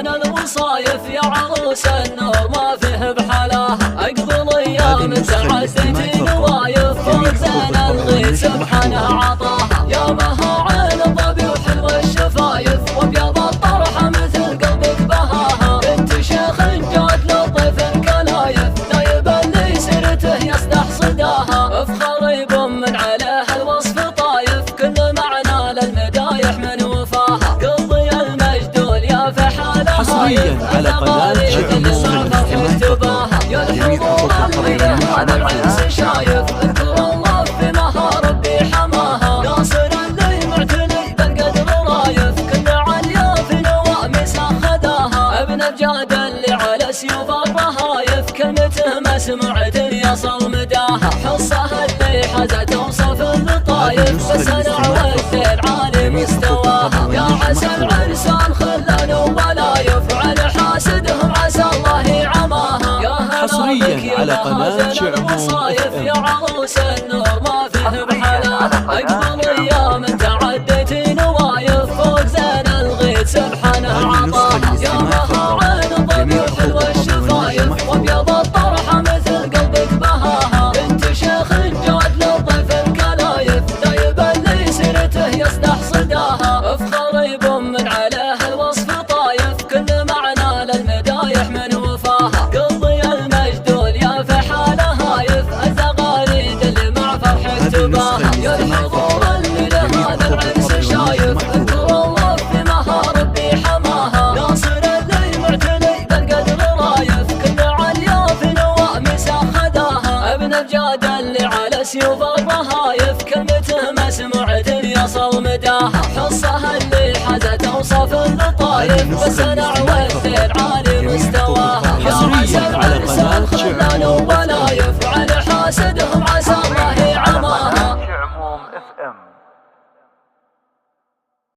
زين الوصايف يا عروس النور ما فيه بحلاها. اقبل ايام تعدت نوايف فوق زين الغيث سبحانه عطاها. يا مها عين الظبي وحلو الشفايف وابيض الطرحه مثل قلبك بهاها. بنت شيخ جات للضيف الكلايف دايب اللي سيرته يصدح صداها. افخر من عليه الوصف طايف كل معنى للمدايح من وفاها. قلبي المجدول يا فحالها حصريا على قناة يا الحضور اللي هذا العرس شايف اذكر الله في مها ربي حماها. ناصر اللي معتني بالقدر رايف كل عليا في نوامس خداها. ابن الجاد اللي على سيوف الرهايف كلمته مسموعة يصل مداها. حصه اللي حزت اوصف اللطايف بس انا والدين عالي مستواها. يا عسى العرسان خلان ولايف على حاسدهم عسى الله يعماها. حصريا على قناة شعبون يا عروس النور ما فيه بحلاها. اقبل ايام تعدت نوايف فوق زين الغيث سبحانه عطاها. يا مها عين الظبي وحلو الشفايف وابيض الطرحه مثل قلبك بهاها. بنت شيخ جات للضيف الكلايف دايب اللي سيرته يصدح صداها. افخر من عليه الوصف طايف كل معنى للمدايح من وفاها. قلبي المجدول يا فحاله هايف الزغاريد اللي مع فرحك تباها. يا الحضور اللي لهذا العرس شايف اذكر الله في مها ربي حماها. ناصر اللي معتني بالقدر رايف كل عليا في نوامس خداها. ابن الجاد اللي على سيوف الرهايف كلمته مسموعة يصل مداها. حصه اللي حزت اوصف اللطايف بس انا والدين عالي